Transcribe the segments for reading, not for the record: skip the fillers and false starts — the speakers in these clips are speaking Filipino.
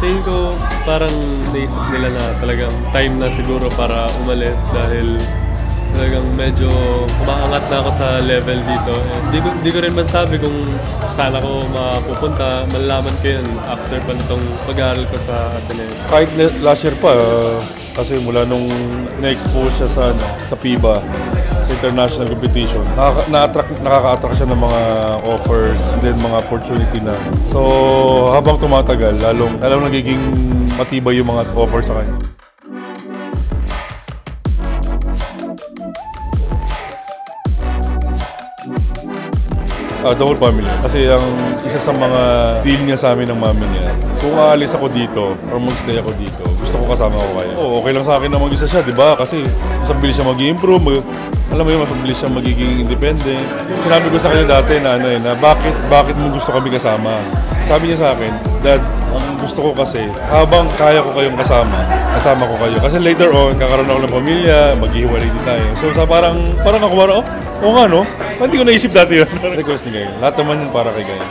tingin ko parang naisip nila na talagang time na siguro para umalis dahil talagang medyo umaangat na ako sa level dito. Hindi ko rin masabi kung saan ako mapupunta. Malalaman ko yun after pa nitong pag-aaral ko sa Ateneo. Kahit last year pa, kasi mula nung na-expose siya sa FIBA, sa international competition, nakaka-attract siya ng mga offers and then mga opportunity na. So habang tumatagal, lalong nagiging matibay yung mga offers sa kanya. The whole family. Kasi ang isa sa mga deal niya sa amin ng mami niya, kung aalis ako dito or mag-stay ako dito, gusto ko kasama ko kaya. Okay lang sa akin na mag-isa siya, di ba? Kasi mas mabilis siya mag-improve, alam mo yun, mas mabilis siya magiging independent. Sinabi ko sa kanya dati na bakit mo gusto kami kasama? Sabi niya sa akin, Dad, ang gusto ko kasi, habang kaya ko kayong kasama ko kayo. Kasi later on, kakaroon ako ng pamilya, maghihiwalay din tayo. So parang ako oo nga no? Hindi ko naisip dati yun. Request ni Gaye. Lahat naman yun para kay Gaye.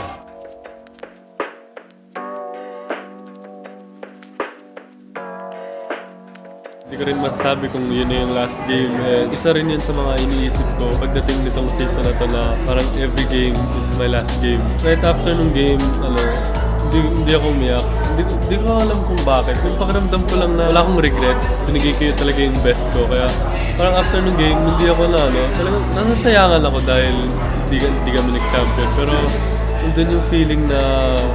Hindi ko rin masasabi kung yun na yung last game. Isa rin yun sa mga iniisip ko pagdating nitong season na to na parang every game is my last game. Right after nung game, hindi ako umiyak. Hindi ko alam kung bakit. Yung pakiramdam ko lang na wala akong regret. Binigay ko yun talaga yung best ko. Kaya parang after nung game, hindi ako talagang nasasayangan ako dahil hindi kami nag-champion. Pero nandun yung feeling na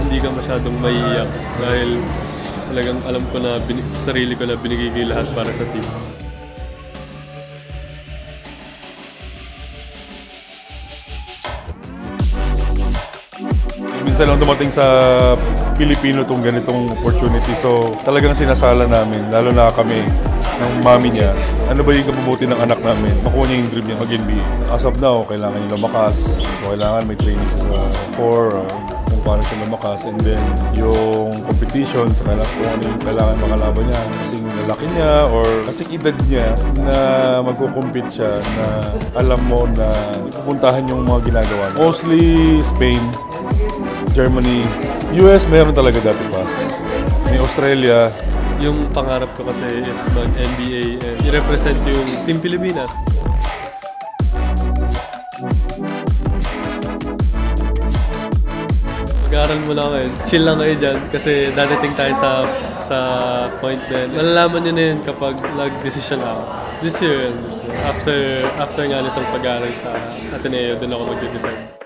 hindi ka masyadong maiiyak dahil talagang alam ko na sa sarili ko na binigay ko lahat para sa team. Minsan lang dumating sa Pilipino itong ganitong opportunity. So talagang sinasala namin, lalo na kami, ng mami niya, ano ba yung kapabuti ng anak namin? Makuha niya yung dream niya mag-NBA. As of now, kailangan niya lumakas. Kailangan may training siya sa core, kung paano siya lumakas. And then, yung competition, kung ano yung kailangan mga laban niya. Kasing lalaki niya or kasing edad niya na magkukompete siya na alam mo na pupuntahan yung mga ginagawa. Mostly Spain, Germany, US meron talaga dati pa. May Australia. Yung pangarap ko kasi is mag-NBA and i-represent yung Team Pilipinas. Mag-aaral muna kayo. Chill lang kayo dyan kasi dadating tayo sa point na yun. Malalaman nyo na yun kapag nag-decision ako. This year. After nga nitong pag-aaral sa Ateneo, doon ako mag-decide.